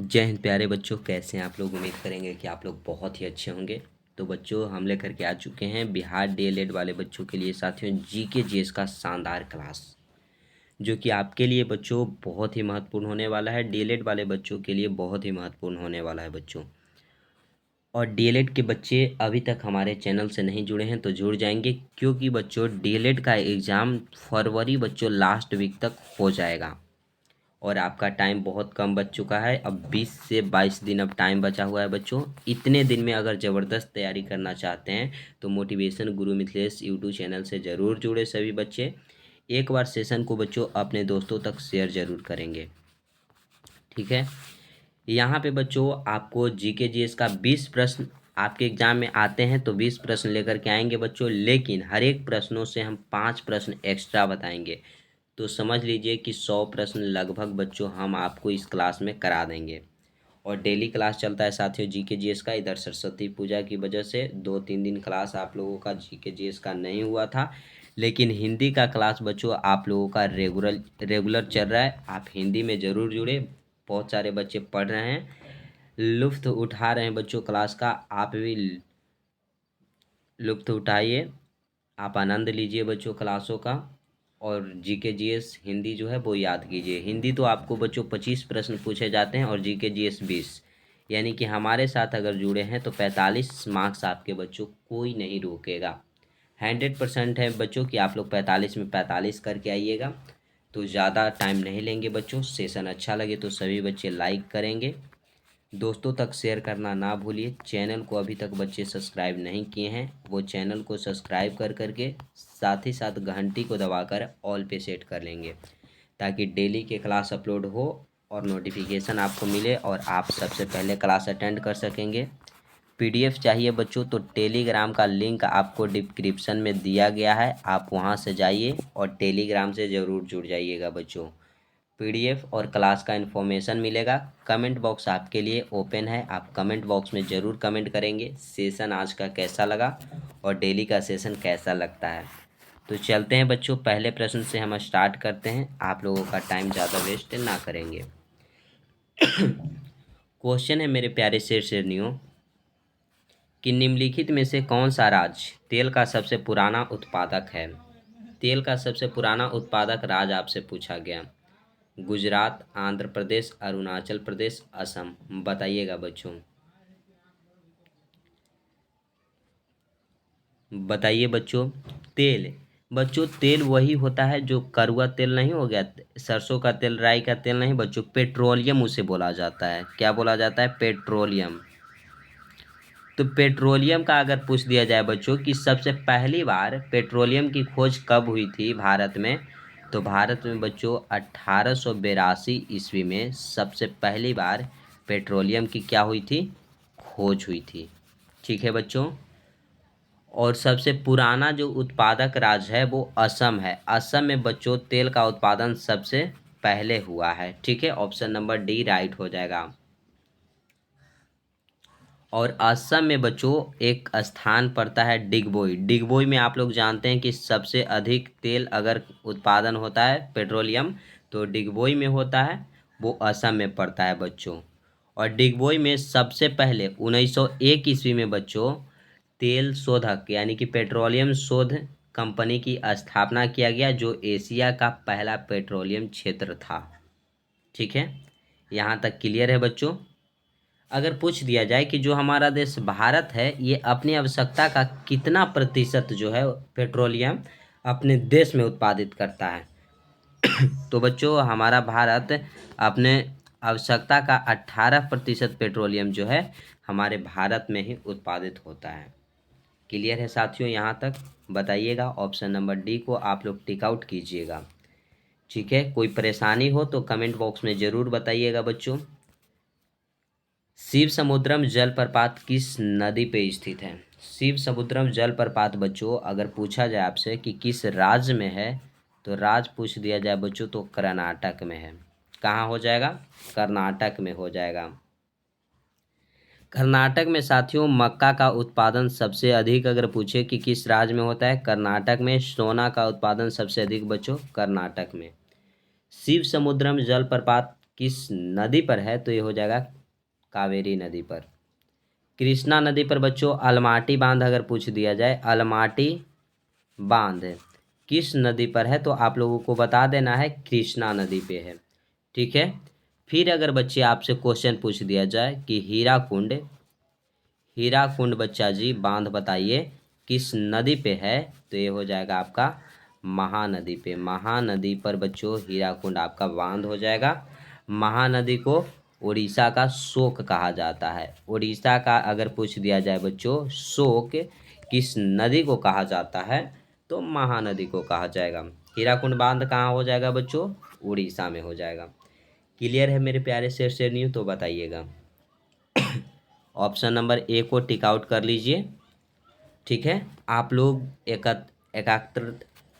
जय हिंद प्यारे बच्चों, कैसे हैं आप लोग। उम्मीद करेंगे कि आप लोग बहुत ही अच्छे होंगे। तो बच्चों, हम लेकर के आ चुके हैं बिहार डीएलएड वाले बच्चों के लिए साथियों जीके जीएस का शानदार क्लास, जो कि आपके लिए बच्चों बहुत ही महत्वपूर्ण होने वाला है। डीएलएड वाले बच्चों के लिए बहुत ही महत्वपूर्ण होने वाला है बच्चों। और डीएलएड के बच्चे अभी तक हमारे चैनल से नहीं जुड़े हैं तो जुड़ जाएंगे, क्योंकि बच्चों डीएलएड का एग्ज़ाम फरवरी बच्चों लास्ट वीक तक हो जाएगा और आपका टाइम बहुत कम बच चुका है। अब 20 से 22 दिन अब टाइम बचा हुआ है बच्चों। इतने दिन में अगर ज़बरदस्त तैयारी करना चाहते हैं तो मोटिवेशन गुरु मिथिलेश यूट्यूब चैनल से ज़रूर जुड़े सभी बच्चे। एक बार सेशन को बच्चों अपने दोस्तों तक शेयर ज़रूर करेंगे, ठीक है। यहाँ पे बच्चों आपको जीके जीएस का 20 प्रश्न आपके एग्जाम में आते हैं तो 20 प्रश्न लेकर के आएंगे बच्चों, लेकिन हर एक प्रश्नों से हम 5 प्रश्न एक्स्ट्रा बताएंगे। तो समझ लीजिए कि 100 प्रश्न लगभग बच्चों हम आपको इस क्लास में करा देंगे। और डेली क्लास चलता है साथियों जीके जीएस का। इधर सरस्वती पूजा की वजह से 2-3 दिन क्लास आप लोगों का जीके जीएस का नहीं हुआ था, लेकिन हिंदी का क्लास बच्चों आप लोगों का रेगुलर रेगुलर चल रहा है। आप हिंदी में ज़रूर जुड़े। बहुत सारे बच्चे पढ़ रहे हैं, लुत्फ़ उठा रहे हैं बच्चों क्लास का। आप भी लुत्फ़ उठाइए, आप आनंद लीजिए बच्चों क्लासों का। और जीके जीएस हिंदी जो है वो याद कीजिए। हिंदी तो आपको बच्चों 25 प्रश्न पूछे जाते हैं और जीके जीएस 20, यानी कि हमारे साथ अगर जुड़े हैं तो 45 मार्क्स आपके बच्चों कोई नहीं रोकेगा। 100% है बच्चों कि आप लोग 45 में 45 करके आइएगा। तो ज़्यादा टाइम नहीं लेंगे बच्चों। सेशन अच्छा लगे तो सभी बच्चे लाइक करेंगे, दोस्तों तक शेयर करना ना भूलिए। चैनल को अभी तक बच्चे सब्सक्राइब नहीं किए हैं वो चैनल को सब्सक्राइब कर करके साथ ही साथ घंटी को दबाकर ऑल पे सेट कर लेंगे, ताकि डेली के क्लास अपलोड हो और नोटिफिकेशन आपको मिले और आप सबसे पहले क्लास अटेंड कर सकेंगे। पीडीएफ चाहिए बच्चों तो टेलीग्राम का लिंक आपको डिस्क्रिप्शन में दिया गया है, आप वहां से जाइए और टेलीग्राम से ज़रूर जुड़ जाइएगा बच्चों। पीडीएफ और क्लास का इन्फॉर्मेशन मिलेगा। कमेंट बॉक्स आपके लिए ओपन है, आप कमेंट बॉक्स में ज़रूर कमेंट करेंगे सेशन आज का कैसा लगा और डेली का सेशन कैसा लगता है। तो चलते हैं बच्चों, पहले प्रश्न से हम स्टार्ट करते हैं, आप लोगों का टाइम ज़्यादा वेस्ट ना करेंगे। क्वेश्चन है मेरे प्यारे शेरनियों कि निम्नलिखित में से कौन सा राज्य तेल का सबसे पुराना उत्पादक है। तेल का सबसे पुराना उत्पादक राज्य आपसे पूछा गया। गुजरात, आंध्र प्रदेश, अरुणाचल प्रदेश, असम। बताइएगा बच्चों, बताइए बच्चों। तेल बच्चों, तेल वही होता है जो कड़वा तेल नहीं हो गया, सरसों का तेल, राई का तेल नहीं बच्चों, पेट्रोलियम उसे बोला जाता है। क्या बोला जाता है? पेट्रोलियम। तो पेट्रोलियम का अगर पूछ दिया जाए बच्चों कि सबसे पहली बार पेट्रोलियम की खोज कब हुई थी भारत में, तो भारत में बच्चों 1882 ईस्वी में सबसे पहली बार पेट्रोलियम की क्या हुई थी? खोज हुई थी, ठीक है बच्चों। और सबसे पुराना जो उत्पादक राज्य है वो असम है। असम में बच्चों तेल का उत्पादन सबसे पहले हुआ है, ठीक है। ऑप्शन नंबर डी राइट हो जाएगा। और असम में बच्चों एक स्थान पड़ता है डिगबोई। डिगबोई में आप लोग जानते हैं कि सबसे अधिक तेल अगर उत्पादन होता है पेट्रोलियम तो डिगबोई में होता है, वो असम में पड़ता है बच्चों। और डिगबोई में सबसे पहले 1901 ईस्वी में बच्चों तेल शोधक यानी कि पेट्रोलियम शोध कंपनी की स्थापना किया गया, जो एशिया का पहला पेट्रोलियम क्षेत्र था, ठीक है। यहाँ तक क्लियर है बच्चों। अगर पूछ दिया जाए कि जो हमारा देश भारत है ये अपनी आवश्यकता का कितना प्रतिशत जो है पेट्रोलियम अपने देश में उत्पादित करता है, तो बच्चों हमारा भारत अपने आवश्यकता का 18% पेट्रोलियम जो है हमारे भारत में ही उत्पादित होता है। क्लियर है साथियों यहाँ तक? बताइएगा। ऑप्शन नंबर डी को आप लोग टिक आउट कीजिएगा, ठीक है। कोई परेशानी हो तो कमेंट बॉक्स में ज़रूर बताइएगा बच्चों। शिव समुद्रम जलप्रपात किस नदी पे स्थित है? शिव समुद्रम जलप्रपात बच्चों अगर पूछा जाए आपसे कि किस राज्य में है, तो राज्य पूछ दिया जाए बच्चों तो कर्नाटक में है। कहाँ हो जाएगा? कर्नाटक में हो जाएगा। कर्नाटक में साथियों मक्का का उत्पादन सबसे अधिक अगर पूछे कि किस राज्य में होता है, कर्नाटक में। सोना का उत्पादन सबसे अधिक बच्चों कर्नाटक में। शिव समुद्रम जलप्रपात किस नदी पर है, तो ये हो जाएगा कावेरी नदी पर। कृष्णा नदी पर बच्चों अलमाटी बांध अगर पूछ दिया जाए, अलमाटी बांध किस नदी पर है, तो आप लोगों को बता देना है कृष्णा नदी पे है। ठीक है। फिर अगर बच्चे आपसे क्वेश्चन पूछ दिया जाए कि हीराकुंड बच्चा जी बांध बताइए किस नदी पे है, तो ये हो जाएगा आपका महानदी पे। महानदी पर बच्चों हीराकुंड आपका बांध हो जाएगा। महानदी को उड़ीसा का शोक कहा जाता है। उड़ीसा का अगर पूछ दिया जाए बच्चों शोक किस नदी को कहा जाता है, तो महानदी को कहा जाएगा। हीराकुंड बांध कहाँ हो जाएगा बच्चों, उड़ीसा में हो जाएगा। क्लियर है मेरे प्यारे शेर शेरनियों, तो बताइएगा। ऑप्शन नंबर ए को टिक आउट कर लीजिए। ठीक है। आप लोग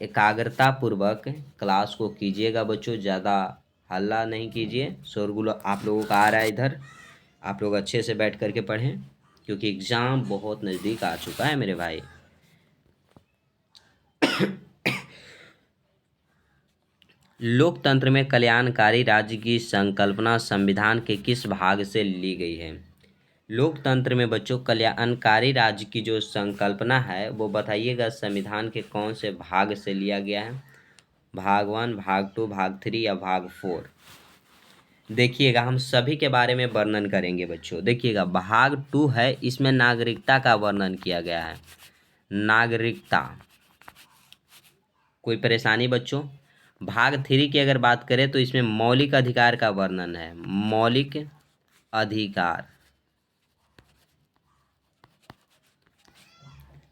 एकाग्रता पूर्वक क्लास को कीजिएगा बच्चों, ज़्यादा हल्ला नहीं कीजिए, शोरगुल आप लोगों का आ रहा है इधर। आप लोग अच्छे से बैठ करके पढ़ें, क्योंकि एग्ज़ाम बहुत नज़दीक आ चुका है मेरे भाई। लोकतंत्र में कल्याणकारी राज्य की संकल्पना संविधान के किस भाग से ली गई है। लोकतंत्र में बच्चों कल्याणकारी राज्य की जो संकल्पना है वो बताइएगा संविधान के कौन से भाग से लिया गया है। भाग 1, भाग 2, भाग 3 या भाग 4। देखिएगा हम सभी के बारे में वर्णन करेंगे बच्चों। देखिएगा भाग 2 है, इसमें नागरिकता का वर्णन किया गया है। नागरिकता, कोई परेशानी बच्चों। भाग 3 की अगर बात करें तो इसमें मौलिक अधिकार का वर्णन है। मौलिक अधिकार।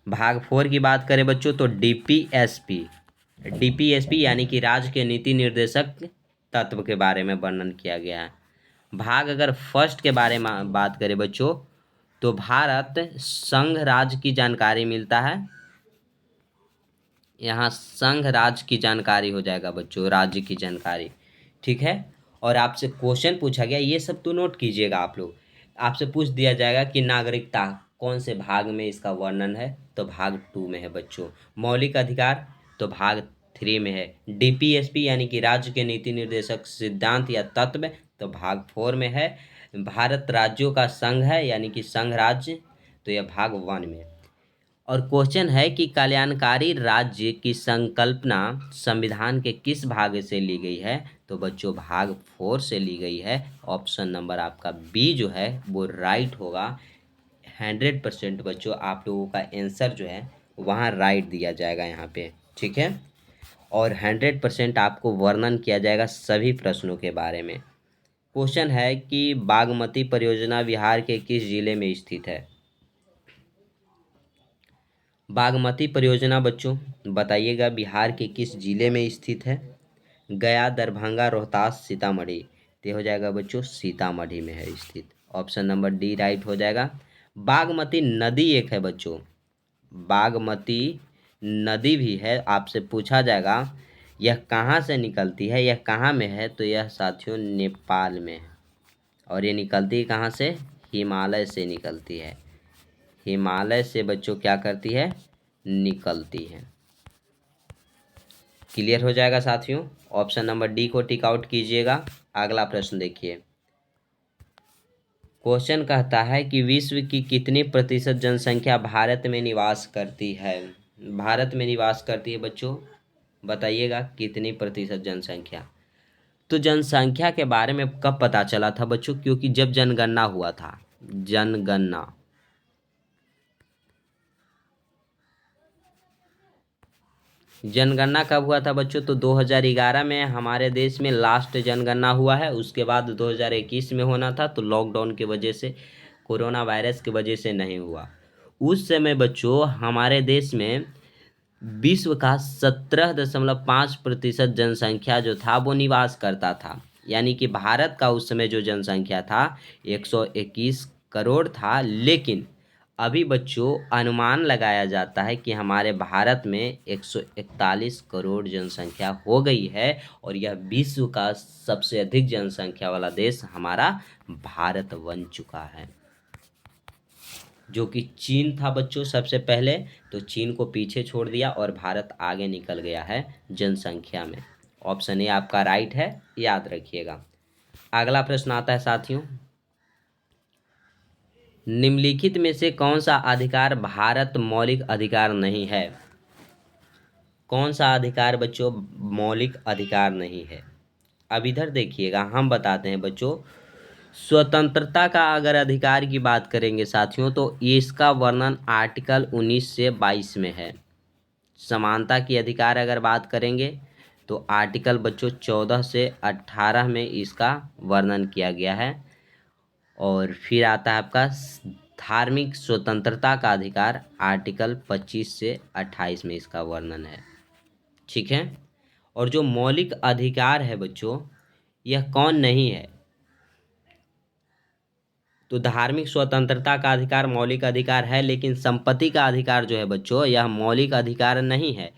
भाग 4 की बात करें बच्चों तो डीपीएसपी यानी कि राज्य के नीति निर्देशक तत्व के बारे में वर्णन किया गया है। भाग अगर फर्स्ट के बारे में बात करें बच्चों तो भारत संघ राज्य की जानकारी मिलता है। यहाँ संघ राज्य की जानकारी हो जाएगा बच्चों, राज्य की जानकारी। ठीक है। और आपसे क्वेश्चन पूछा गया, ये सब तो नोट कीजिएगा आप लोग। आपसे पूछ दिया जाएगा कि नागरिकता कौन से भाग में इसका वर्णन है, तो भाग 2 में है बच्चों। मौलिक अधिकार तो भाग 3 में है। डीपीएसपी यानी कि राज्य के नीति निर्देशक सिद्धांत या तत्व तो भाग 4 में है। भारत राज्यों का संघ है यानी कि संघ राज्य, तो यह भाग 1 में। और क्वेश्चन है कि कल्याणकारी राज्य की संकल्पना संविधान के किस भाग से ली गई है, तो बच्चों भाग 4 से ली गई है। ऑप्शन नंबर आपका बी जो है वो राइट होगा। 100% बच्चों आप लोगों का आंसर जो है वहाँ राइट दिया जाएगा यहाँ पे। ठीक है। और 100% आपको वर्णन किया जाएगा सभी प्रश्नों के बारे में। क्वेश्चन है कि बागमती परियोजना बिहार के किस जिले में स्थित है। बागमती परियोजना बच्चों बताइएगा बिहार के किस जिले में स्थित है। गया, दरभंगा, रोहतास, सीतामढ़ी, तो हो जाएगा बच्चों सीतामढ़ी में है स्थित। ऑप्शन नंबर डी राइट हो जाएगा। बागमती नदी एक है बच्चों, बागमती नदी भी है। आपसे पूछा जाएगा यह कहाँ से निकलती है, यह कहाँ में है, तो यह साथियों नेपाल में है। और ये निकलती कहाँ से, हिमालय से निकलती है। हिमालय से बच्चों क्या करती है, निकलती है। क्लियर हो जाएगा साथियों। ऑप्शन नंबर डी को टिक आउट कीजिएगा। अगला प्रश्न देखिए। क्वेश्चन कहता है कि विश्व की कितनी प्रतिशत जनसंख्या भारत में निवास करती है। भारत में निवास करती है बच्चों, बताइएगा कितनी प्रतिशत जनसंख्या। तो जनसंख्या के बारे में कब पता चला था बच्चों, क्योंकि जब जनगणना हुआ था। जनगणना कब हुआ था बच्चों, तो 2011 में हमारे देश में लास्ट जनगणना हुआ है। उसके बाद 2021 में होना था, तो लॉकडाउन की वजह से, कोरोना वायरस की वजह से नहीं हुआ। उस समय बच्चों हमारे देश में विश्व का 17.5% जनसंख्या जो था वो निवास करता था। यानी कि भारत का उस समय जो जनसंख्या था 121 करोड़ था। लेकिन अभी बच्चों अनुमान लगाया जाता है कि हमारे भारत में 141 करोड़ जनसंख्या हो गई है। और यह विश्व का सबसे अधिक जनसंख्या वाला देश हमारा भारत बन चुका है, जो कि चीन था बच्चों सबसे पहले। तो चीन को पीछे छोड़ दिया और भारत आगे निकल गया है जनसंख्या में। ऑप्शन ए आपका राइट है, याद रखिएगा। अगला प्रश्न आता है साथियों, निम्नलिखित में से कौन सा अधिकार भारत मौलिक अधिकार नहीं है? कौन सा अधिकार बच्चों मौलिक अधिकार नहीं है? अब इधर देखिएगा, हम बताते हैं बच्चों। स्वतंत्रता का अगर अधिकार की बात करेंगे साथियों, तो इसका वर्णन आर्टिकल 19 से 22 में है। समानता की अधिकार अगर बात करेंगे तो आर्टिकल बच्चों 14 से 18 में इसका वर्णन किया गया है। और फिर आता है आपका धार्मिक स्वतंत्रता का अधिकार, आर्टिकल 25 से 28 में इसका वर्णन है। ठीक है। और जो मौलिक अधिकार है बच्चों, यह कौन नहीं है? तो धार्मिक स्वतंत्रता का अधिकार मौलिक अधिकार है, लेकिन संपत्ति का अधिकार जो है बच्चों, यह मौलिक अधिकार नहीं है,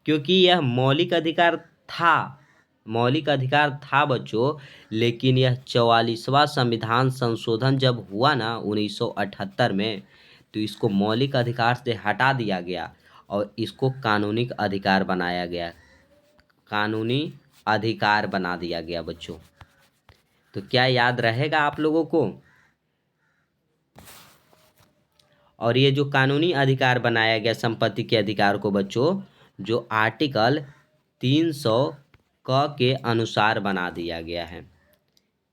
क्योंकि यह मौलिक अधिकार था। मौलिक अधिकार था बच्चों, लेकिन यह 44वां संविधान संशोधन जब हुआ ना 1978 में, तो इसको मौलिक अधिकार से हटा दिया गया और इसको कानूनिक अधिकार बनाया गया। कानूनी अधिकार बना दिया गया बच्चों। तो क्या याद रहेगा आप लोगों को? और ये जो कानूनी अधिकार बनाया गया संपत्ति के अधिकार को बच्चों, जो आर्टिकल 300 क के अनुसार बना दिया गया है।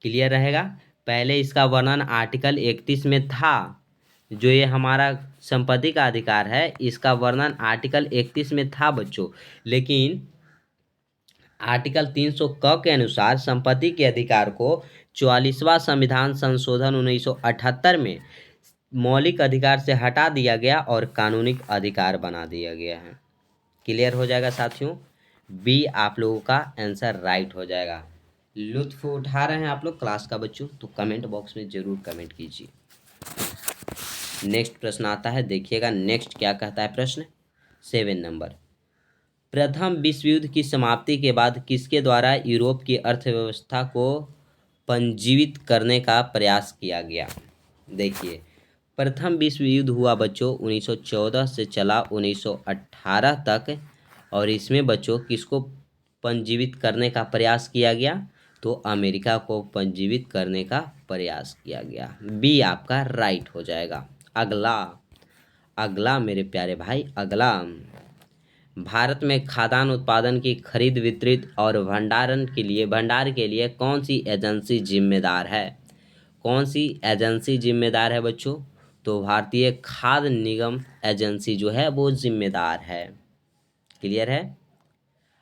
क्लियर रहेगा? पहले इसका वर्णन आर्टिकल 31 में था। जो ये हमारा संपत्ति का अधिकार है, इसका वर्णन आर्टिकल 31 में था बच्चों, लेकिन आर्टिकल 300 क के अनुसार संपत्ति के अधिकार को 44वां संविधान संशोधन 1978 में मौलिक अधिकार से हटा दिया गया और कानूनिक अधिकार बना दिया गया है। क्लियर हो जाएगा साथियों? बी आप लोगों का आंसर राइट हो जाएगा। लुत्फ उठा रहे हैं आप लोग क्लास का बच्चों, तो कमेंट बॉक्स में जरूर कमेंट कीजिए। नेक्स्ट प्रश्न आता है, देखिएगा नेक्स्ट क्या कहता है प्रश्न। 7 नंबर, प्रथम विश्व युद्ध की समाप्ति के बाद किसके द्वारा यूरोप की अर्थव्यवस्था को पंजीवित करने का प्रयास किया गया? देखिए, प्रथम विश्व युद्ध हुआ बच्चों 1914 से चला 1918 तक, और इसमें बच्चों किसको पंजीवित करने का प्रयास किया गया? तो अमेरिका को पंजीवित करने का प्रयास किया गया। बी आपका राइट हो जाएगा। अगला अगला मेरे प्यारे भाई, अगला, भारत में खाद्यान्न उत्पादन की खरीद, वितरित और भंडार के लिए कौन सी एजेंसी जिम्मेदार है? कौन सी एजेंसी जिम्मेदार है बच्चों? तो भारतीय खाद्य निगम एजेंसी जो है वो जिम्मेदार है। क्लियर है?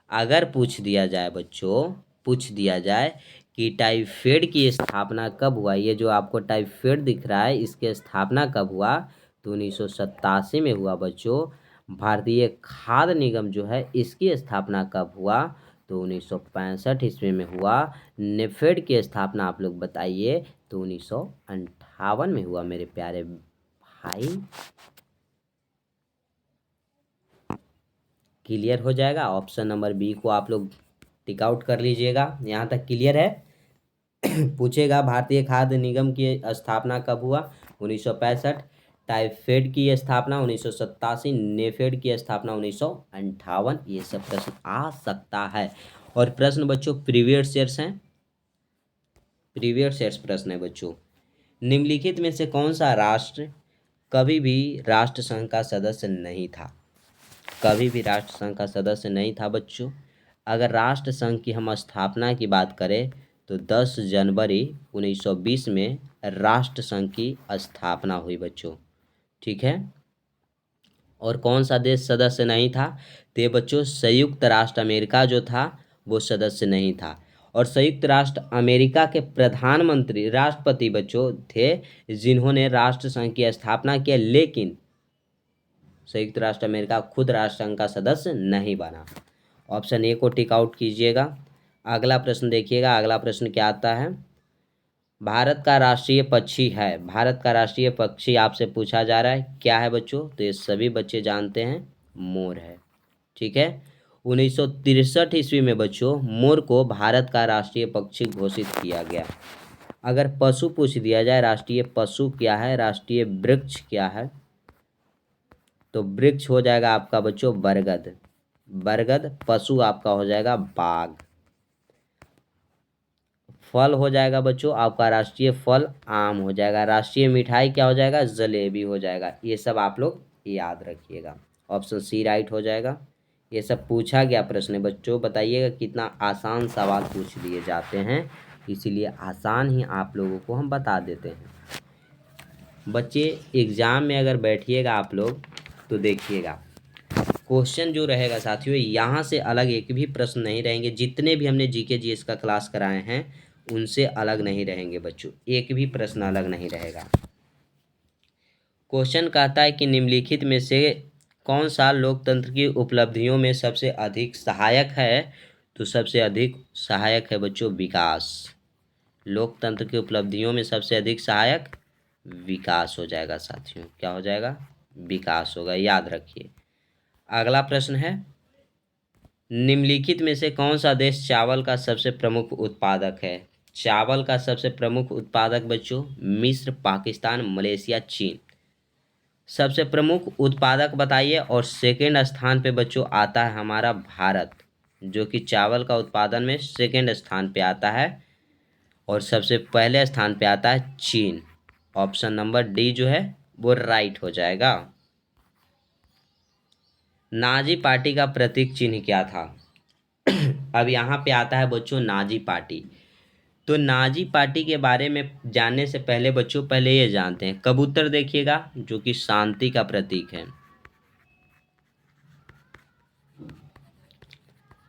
अगर पूछ दिया जाए बच्चों, पूछ दिया जाए कि टाइफेड की स्थापना कब हुआ, ये जो आपको टाइफेड दिख रहा है इसकी स्थापना कब हुआ? तो 1987 में हुआ बच्चों। भारतीय खाद्य निगम जो है इसकी स्थापना कब हुआ? तो 1965 ईस्वी में हुआ। नेफेड की स्थापना आप लोग बताइए, तो 1958 में हुआ मेरे प्यारे भाई। क्लियर हो जाएगा? ऑप्शन नंबर बी को आप लोग टिक आउट कर लीजिएगा। यहाँ तक क्लियर है? पूछेगा भारतीय खाद्य निगम की स्थापना कब हुआ? 1965। टाइफेड की स्थापना 1987। नेफेड की स्थापना 1958। ये सब प्रश्न आ सकता है। और प्रश्न बच्चों प्रीवियस ईयर्स हैं, प्रीवियस ईयर्स प्रश्न है बच्चों। निम्नलिखित में से कौन सा राष्ट्र कभी भी राष्ट्र संघ का सदस्य नहीं था? कभी भी राष्ट्र संघ का सदस्य नहीं था बच्चों। अगर राष्ट्र संघ की हम स्थापना की बात करें तो 10 जनवरी 1920 में राष्ट्र संघ की स्थापना हुई बच्चों। ठीक है। और कौन सा देश सदस्य नहीं था? तो बच्चों संयुक्त राष्ट्र अमेरिका जो था वो सदस्य नहीं था। और संयुक्त राष्ट्र अमेरिका के प्रधानमंत्री राष्ट्रपति बच्चों थे जिन्होंने राष्ट्र संघ की स्थापना किया, लेकिन संयुक्त राष्ट्र अमेरिका खुद राष्ट्र संघ का सदस्य नहीं बना। ऑप्शन ए को टिक आउट कीजिएगा। अगला प्रश्न देखिएगा, अगला प्रश्न क्या आता है। भारत का राष्ट्रीय पक्षी है, भारत का राष्ट्रीय पक्षी आपसे पूछा जा रहा है, क्या है बच्चों? तो ये सभी बच्चे जानते हैं, मोर है। ठीक है। 1963 ईस्वी में बच्चों मोर को भारत का राष्ट्रीय पक्षी घोषित किया गया। अगर पशु पूछ दिया जाए राष्ट्रीय पशु क्या है, राष्ट्रीय वृक्ष क्या है, तो वृक्ष हो जाएगा आपका बच्चों बरगद। बरगद। पशु आपका हो जाएगा बाघ। फल हो जाएगा बच्चों आपका राष्ट्रीय फल आम हो जाएगा, राष्ट्रीय मिठाई क्या हो जाएगा, जलेबी हो जाएगा। ये सब आप लोग याद रखिएगा। ऑप्शन सी राइट हो जाएगा। ये सब पूछा गया प्रश्न है बच्चों, बताइएगा कितना आसान सवाल पूछ लिए जाते हैं, इसीलिए आसान ही आप लोगों को हम बता देते हैं। बच्चे एग्ज़ाम में अगर बैठिएगा आप लोग तो देखिएगा क्वेश्चन जो रहेगा साथियों, यहाँ से अलग एक भी प्रश्न नहीं रहेंगे। जितने भी हमने जीके जीएस का क्लास कराए हैं उनसे अलग नहीं रहेंगे बच्चों, एक भी प्रश्न अलग नहीं रहेगा। क्वेश्चन कहता है कि निम्नलिखित में से कौन सा लोकतंत्र की उपलब्धियों में सबसे अधिक सहायक है, तो सबसे अधिक सहायक है बच्चों विकास। लोकतंत्र की उपलब्धियों में सबसे अधिक सहायक विकास हो जाएगा साथियों, क्या हो जाएगा, विकास होगा, याद रखिए। अगला प्रश्न है, निम्नलिखित में से कौन सा देश चावल का सबसे प्रमुख उत्पादक है। चावल का सबसे प्रमुख उत्पादक बच्चों मिस्र, पाकिस्तान, मलेशिया, चीन। सबसे प्रमुख उत्पादक बताइए। और सेकेंड स्थान पे बच्चों आता है हमारा भारत, जो कि चावल का उत्पादन में सेकेंड स्थान पे आता है। और सबसे पहले स्थान पे आता है चीन। ऑप्शन नंबर डी जो है वो राइट हो जाएगा। नाजी पार्टी का प्रतीक चिन्ह क्या था। अब यहाँ पे आता है बच्चों नाजी पार्टी। तो नाजी पार्टी के बारे में जानने से पहले बच्चों पहले ये जानते हैं, कबूतर देखिएगा जो कि शांति का प्रतीक है।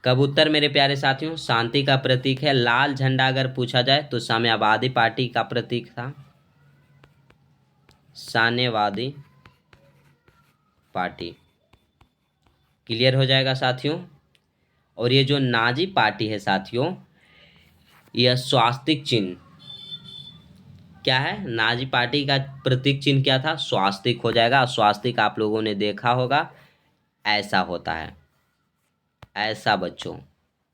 कबूतर मेरे प्यारे साथियों शांति का प्रतीक है। लाल झंडा अगर पूछा जाए तो साम्यवादी पार्टी का प्रतीक था, साम्यवादी पार्टी। क्लियर हो जाएगा साथियों। और ये जो नाजी पार्टी है साथियों, यह स्वास्तिक चिन्ह क्या है, नाजी पार्टी का प्रतीक चिन्ह क्या था, स्वास्तिक हो जाएगा। स्वास्तिक आप लोगों ने देखा होगा, ऐसा होता है, ऐसा बच्चों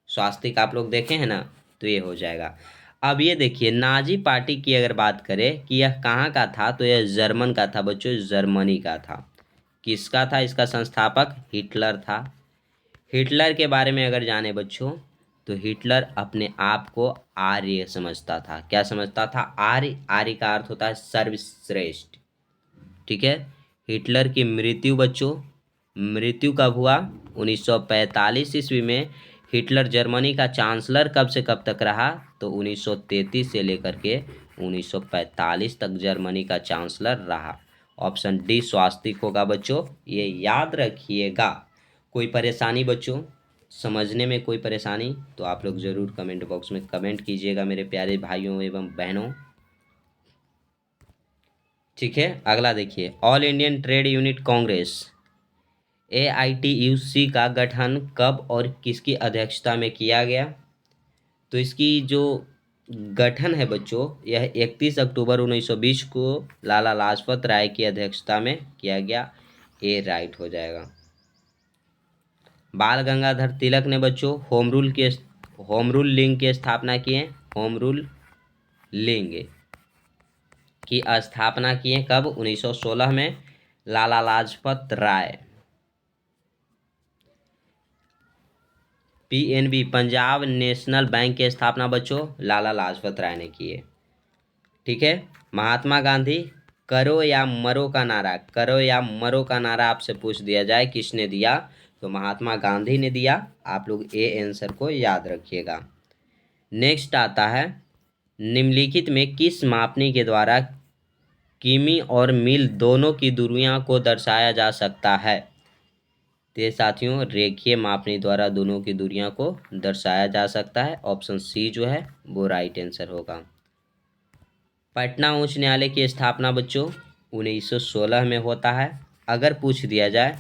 स्वास्तिक आप लोग देखे हैं ना, तो ये हो जाएगा। अब ये देखिए नाजी पार्टी की अगर बात करें कि यह कहाँ का था, तो यह जर्मन का था बच्चों, जर्मनी का था। किसका था, इसका संस्थापक हिटलर था। हिटलर के बारे में अगर जाने बच्चों, तो हिटलर अपने आप को आर्य समझता था। क्या समझता था, आर्य। आर्य का अर्थ होता है सर्वश्रेष्ठ, ठीक है। हिटलर की मृत्यु बच्चों, मृत्यु कब हुआ, 1945 ईस्वी में। हिटलर जर्मनी का चांसलर कब से कब तक रहा, तो 1933 से लेकर के 1945 तक जर्मनी का चांसलर रहा। ऑप्शन डी स्वास्तिक होगा बच्चों, ये याद रखिएगा। कोई परेशानी बच्चों, समझने में कोई परेशानी, तो आप लोग ज़रूर कमेंट बॉक्स में कमेंट कीजिएगा मेरे प्यारे भाइयों एवं बहनों, ठीक है। अगला देखिए, all Indian trade unit Congress AITUC का गठन कब और किसकी अध्यक्षता में किया गया। तो इसकी जो गठन है बच्चों, यह 31 अक्टूबर 1920 को लाला लाजपत राय की अध्यक्षता में किया गया। ए राइट हो जाएगा। बाल गंगाधर तिलक ने बच्चों होम रूल लिंग की स्थापना किए। होम रूल लिंग की स्थापना किए कब, 1916 में Lala Lajpat Rai. PNB Punjab national bank की स्थापना बच्चों लाला लाजपत राय ने की है, ठीक है। महात्मा गांधी करो या मरो का नारा, करो या मरो का नारा आपसे पूछ दिया जाए किसने दिया, तो महात्मा गांधी ने दिया। आप लोग ए आंसर को याद रखिएगा। नेक्स्ट आता है, निम्नलिखित में किस मापनी के द्वारा किमी और मील दोनों की दूरियां को दर्शाया जा सकता है। तो साथियों रेखीय मापनी द्वारा दोनों की दूरियां को दर्शाया जा सकता है। ऑप्शन सी जो है वो राइट आंसर होगा। पटना उच्च न्यायालय की स्थापना बच्चों 1916 में होता है। अगर पूछ दिया जाए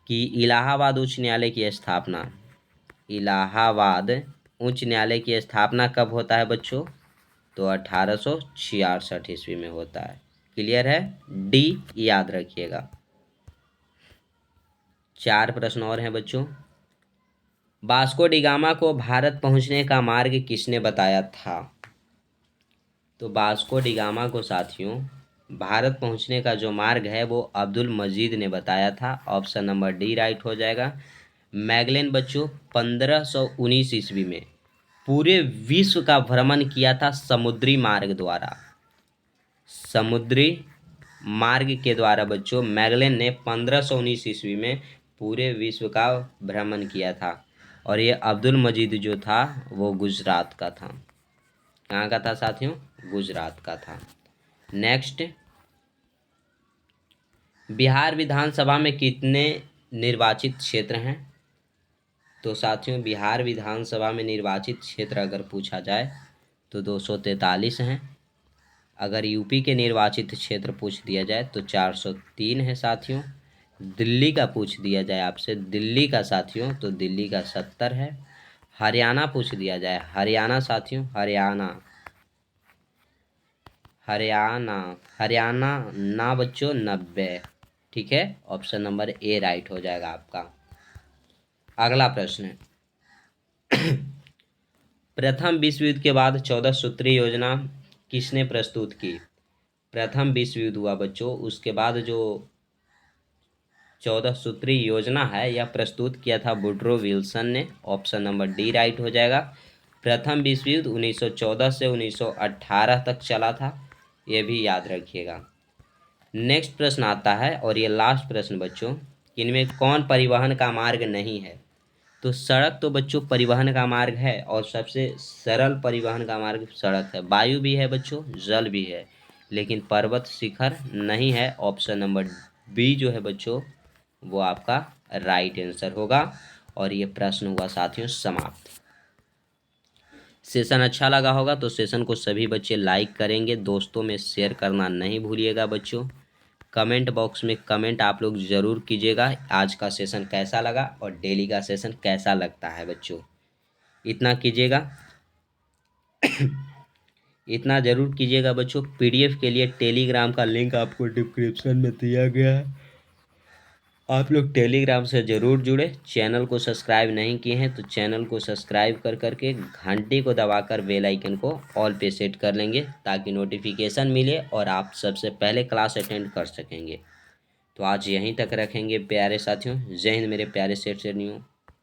कि इलाहाबाद उच्च न्यायालय की स्थापना, इलाहाबाद उच्च न्यायालय की स्थापना कब होता है बच्चों, तो 1866 ईस्वी में होता है। क्लियर है, डी याद रखिएगा। 4 प्रश्न और हैं बच्चों। वास्को डी गामा को भारत पहुंचने का मार्ग किसने बताया था। तो वास्को डी गामा को साथियों भारत पहुंचने का जो मार्ग है वो अब्दुल मजीद ने बताया था। ऑप्शन नंबर डी राइट हो जाएगा। मैगलेन बच्चों 1519 ईस्वी में पूरे विश्व का भ्रमण किया था समुद्री मार्ग द्वारा। समुद्री मार्ग के द्वारा बच्चों मैगलेन ने 1519 ईस्वी में पूरे विश्व का भ्रमण किया था। और ये अब्दुल मजीद जो था वो गुजरात का था। कहाँ का था साथियों? गुजरात का था। नेक्स्ट, बिहार विधानसभा में कितने निर्वाचित क्षेत्र हैं? तो साथियों बिहार विधानसभा में निर्वाचित क्षेत्र अगर पूछा जाए तो 243 हैं। अगर यूपी के निर्वाचित क्षेत्र पूछ दिया जाए तो 403 है साथियों। दिल्ली का पूछ दिया जाए आपसे, दिल्ली का साथियों, तो दिल्ली का 70 है। हरियाणा पूछ दिया जाए, हरियाणा साथियों, हरियाणा, हरियाणा, हरियाणा ना बच्चों 90। ठीक है, ऑप्शन नंबर ए राइट हो जाएगा आपका। अगला प्रश्न है, प्रथम विश्व युद्ध के बाद 14 सूत्री योजना किसने प्रस्तुत की? प्रथम विश्व युद्ध हुआ बच्चों, उसके बाद जो 14 सूत्री योजना है यह प्रस्तुत किया था वुडरो विल्सन ने। ऑप्शन नंबर डी राइट हो जाएगा। प्रथम विश्व युद्ध 1914 से 1918 तक चला था, यह भी याद रखिएगा। नेक्स्ट प्रश्न आता है और ये लास्ट प्रश्न बच्चों, इनमें कौन परिवहन का मार्ग नहीं है? तो सड़क तो बच्चों परिवहन का मार्ग है और सबसे सरल परिवहन का मार्ग सड़क है। वायु भी है बच्चों, जल भी है, लेकिन पर्वत शिखर नहीं है। ऑप्शन नंबर बी जो है बच्चों वो आपका राइट आंसर होगा। और ये प्रश्न हुआ साथियों समाप्त। सेशन अच्छा लगा होगा तो सेशन को सभी बच्चे लाइक करेंगे, दोस्तों में शेयर करना नहीं भूलिएगा बच्चों। कमेंट बॉक्स में कमेंट आप लोग ज़रूर कीजिएगा आज का सेशन कैसा लगा और डेली का सेशन कैसा लगता है बच्चों, इतना कीजिएगा। इतना ज़रूर कीजिएगा बच्चों। पीडीएफ के लिए टेलीग्राम का लिंक आपको डिस्क्रिप्शन में दिया गया है, आप लोग टेलीग्राम से ज़रूर जुड़े। चैनल को सब्सक्राइब नहीं किए हैं तो चैनल को सब्सक्राइब कर करके घंटी को दबाकर बेल आइकन को ऑल पे सेट कर लेंगे ताकि नोटिफिकेशन मिले और आप सबसे पहले क्लास अटेंड कर सकेंगे। तो आज यहीं तक रखेंगे प्यारे साथियों। जय हिंद मेरे प्यारे सेठ सेठियों।